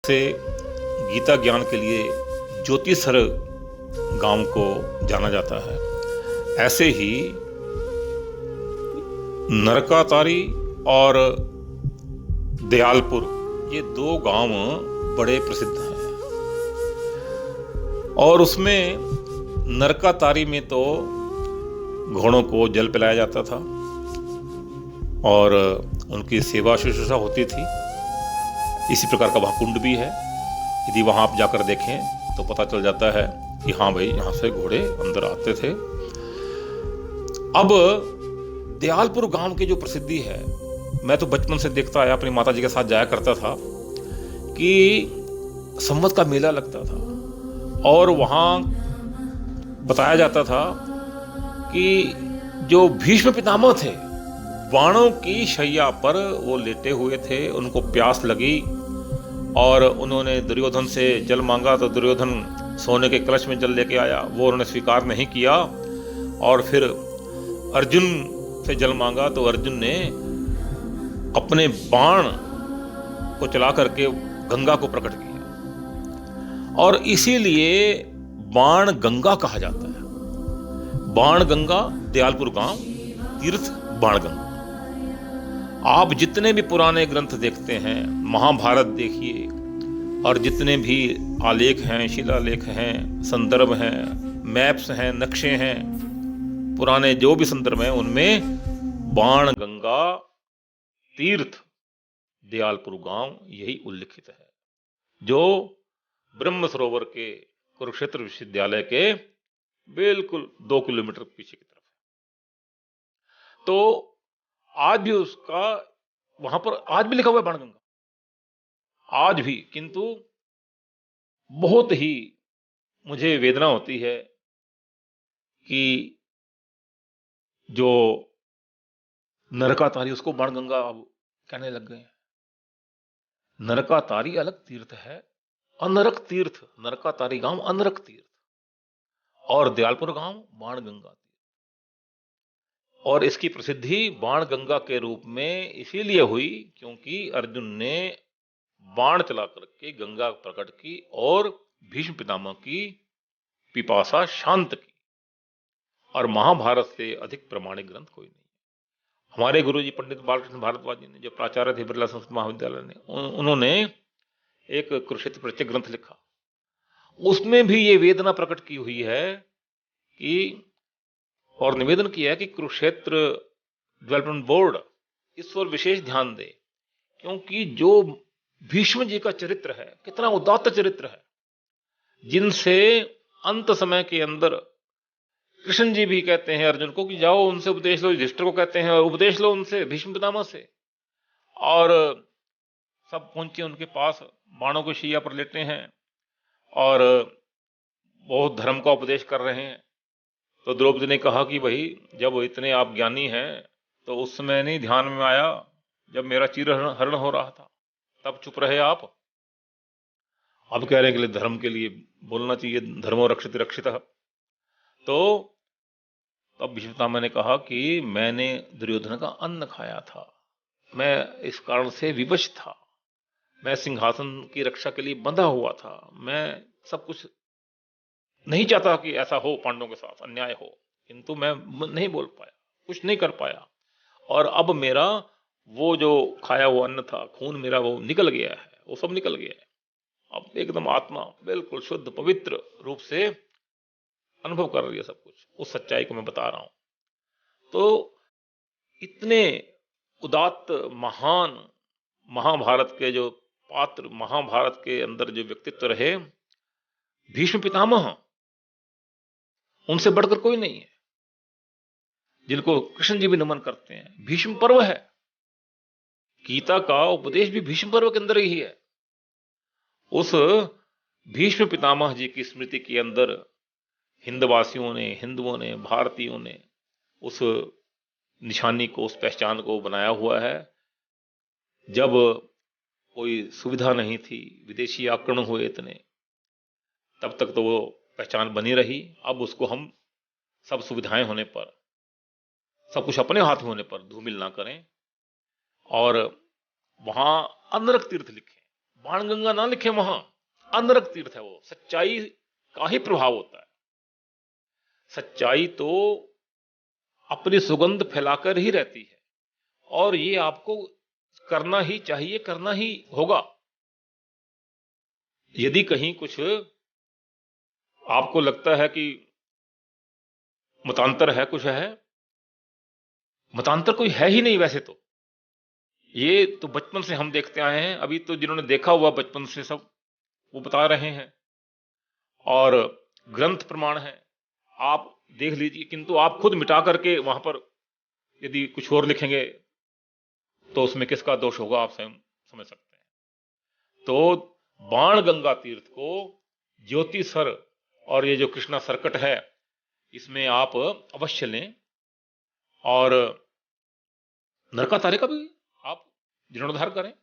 से गीता ज्ञान के लिए ज्योतिसर गांव को जाना जाता है। ऐसे ही नरकातारी और दयालपुर, ये दो गांव बड़े प्रसिद्ध हैं। और उसमें नरकातारी में तो घोड़ों को जल पिलाया जाता था और उनकी सेवा शुश्रूषा होती थी। इसी प्रकार का वहाँ कुंड भी है। यदि वहाँ आप जाकर देखें तो पता चल जाता है कि हाँ भाई, यहाँ से घोड़े अंदर आते थे। अब दयालपुर गांव की जो प्रसिद्धि है, मैं तो बचपन से देखता आया, अपनी माता जी के साथ जाया करता था कि संवत का मेला लगता था और वहाँ बताया जाता था कि जो भीष्म पितामह थे, बाणों की शैया पर वो लेटे हुए थे। उनको प्यास लगी और उन्होंने दुर्योधन से जल मांगा तो दुर्योधन सोने के कलश में जल लेके आया। वो उन्होंने स्वीकार नहीं किया और फिर अर्जुन से जल मांगा तो अर्जुन ने अपने बाण को चला करके गंगा को प्रकट किया और इसीलिए बाण गंगा कहा जाता है। बाण गंगा, दयालपुर गांव, तीर्थ बाण गंगा। आप जितने भी पुराने ग्रंथ देखते हैं, महाभारत देखिए, और जितने भी आलेख हैं, शिलालेख हैं, संदर्भ हैं, मैप्स हैं, नक्शे हैं, पुराने जो भी संदर्भ हैं, उनमें बाण गंगा, तीर्थ, दयालपुर गांव यही उल्लिखित है, जो ब्रह्म सरोवर के कुरुक्षेत्र विश्वविद्यालय के बिल्कुल 2 किलोमीटर पीछे की तरफ है। तो आज भी उसका वहां पर आज भी लिखा हुआ है बाणगंगा, आज भी। किंतु बहुत ही मुझे वेदना होती है कि जो नरकातारी, उसको बाणगंगा अब कहने लग गए हैं। नरकातारी अलग तीर्थ है, अनरक तीर्थ, नरकातारी गांव अनरक तीर्थ, और दयालपुर गांव बाणगंगा तीर्थ। और इसकी प्रसिद्धि बाणगंगा के रूप में इसीलिए हुई क्योंकि अर्जुन ने बाण चला करके गंगा प्रकट की और भीष्म पितामह की पिपासा शांत की। और महाभारत से अधिक प्रमाणिक ग्रंथ कोई नहीं। हमारे गुरुजी पंडित बालकृष्ण भारद्वाज जी ने, जो प्राचार्य थे बिरला संस्कृत महाविद्यालय ने, उन्होंने एक कुरुक्षेत्र परिचय ग्रंथ लिखा। उसमें भी ये वेदना प्रकट की हुई है कि, और निवेदन किया है कि कुरुक्षेत्र डेवलपमेंट बोर्ड इस पर विशेष ध्यान दे, क्योंकि जो भीष्म जी का चरित्र है, कितना उदात्त चरित्र है, जिनसे अंत समय के अंदर कृष्ण जी भी कहते हैं अर्जुन को कि जाओ उनसे उपदेश लो, युधिष्ठिर को कहते हैं उपदेश लो उनसे, भीष्म पितामह से। और सब पहुंचे उनके पास, बाणों को शैया पर लेटे हैं और बहुत धर्म का उपदेश कर रहे हैं। तो द्रौपदी ने कहा कि भाई, जब इतने आप ज्ञानी हैं तो उस समय नहीं ध्यान में आया जब मेरा चीर हरण हो रहा था, तब चुप रहे आप। अब कह रहे हैं कि धर्म के लिए बोलना चाहिए, धर्मो रक्षित रक्षितः। तो तब भीष्म पितामह ने कहा कि मैंने दुर्योधन का अन्न खाया था, मैं इस कारण से विवश था, मैं सिंहासन की रक्षा के लिए बंधा हुआ था, मैं सब कुछ नहीं चाहता कि ऐसा हो, पांडवों के साथ अन्याय हो, किंतु मैं नहीं बोल पाया, कुछ नहीं कर पाया। और अब मेरा वो जो खाया हुआ अन्न था, खून मेरा वो निकल गया है, वो सब निकल गया है। अब एकदम आत्मा बिल्कुल शुद्ध पवित्र रूप से अनुभव कर रही है सब कुछ। उस सच्चाई को मैं बता रहा हूं। तो इतने उदात्त महान महाभारत के जो पात्र, महाभारत के अंदर जो व्यक्तित्व रहे, भीष्म पितामह, उनसे बढ़कर कोई नहीं है, जिनको कृष्ण जी भी नमन करते हैं। भीष्म पर्व है, गीता का उपदेश भी भीष्म पर्व के अंदर ही है। उस भीष्म पितामह जी की स्मृति के अंदर हिंदवासियों ने, हिंदुओं ने, भारतीयों ने उस निशानी को, उस पहचान को बनाया हुआ है। जब कोई सुविधा नहीं थी, विदेशी आक्रमण हुए इतने, तब तक तो वो पहचान बनी रही। अब उसको हम सब सुविधाएं होने पर, सब कुछ अपने हाथ में होने पर धूमिल ना करें और वहां अनरक तीर्थ लिखें, बाणगंगा ना लिखे वहां, अनरक तीर्थ है वो। सच्चाई का ही प्रभाव होता है। सच्चाई तो अपनी सुगंध फैलाकर ही रहती है, और ये आपको करना ही चाहिए, करना ही होगा। यदि कहीं कुछ आपको लगता है कि मतांतर है, कुछ है, मतांतर कोई है ही नहीं वैसे तो। ये तो बचपन से हम देखते आए हैं। अभी तो जिन्होंने देखा हुआ बचपन से सब वो बता रहे हैं, और ग्रंथ प्रमाण है, आप देख लीजिए। किंतु आप खुद मिटा करके वहां पर यदि कुछ और लिखेंगे तो उसमें किसका दोष होगा, आप स्वयं समझ सकते हैं। तो बाण गंगा तीर्थ को ज्योति सर और ये जो कृष्णा सर्कट है, इसमें आप अवश्य लें। और नरकातारे का भी आप जीर्णोद्धार करें।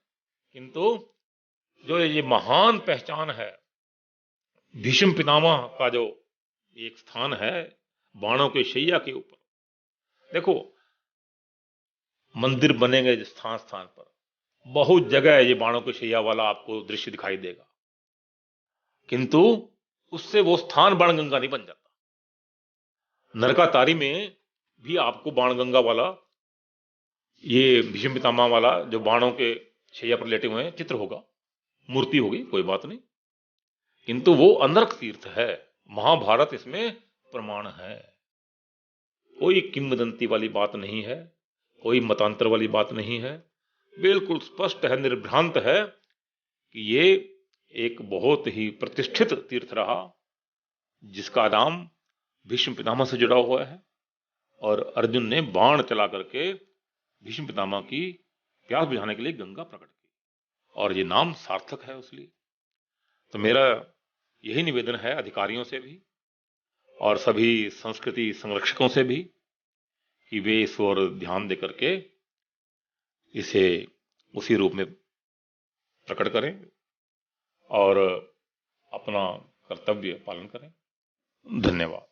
किंतु जो ये महान पहचान है, भीष्म पितामह का जो एक स्थान है बाणों के शैया के ऊपर, देखो मंदिर बनेंगे स्थान स्थान पर, बहुत जगह ये बाणों के शैया वाला आपको दृश्य दिखाई देगा, किंतु उससे वो स्थान बाणगंगा नहीं बन जाता। नरकातारी में भी आपको बाणगंगा वाला, ये भीष्म पितामह वाला जो बाणों के शैया पर लेटे हुए हैं चित्र होगा, मूर्ति होगी, कोई बात नहीं, किंतु वो अनर्क तीर्थ है। महाभारत इसमें प्रमाण है। कोई किंवदंती वाली बात नहीं है, कोई मतांतर वाली बात नहीं है। बिल्कुल स्पष्ट है, निर्भ्रांत है कि ये एक बहुत ही प्रतिष्ठित तीर्थ रहा, जिसका नाम भीष्म पितामह से जुड़ा हुआ है। और अर्जुन ने बाण चला करके भीष्म पितामह की प्यास बुझाने के लिए गंगा प्रकट की, और ये नाम सार्थक है उसलिए। तो मेरा यही निवेदन है अधिकारियों से भी और सभी संस्कृति संरक्षकों से भी कि वे इस ओर ध्यान दे करके इसे उसी रूप में प्रकट करें और अपना कर्तव्य पालन करें। धन्यवाद।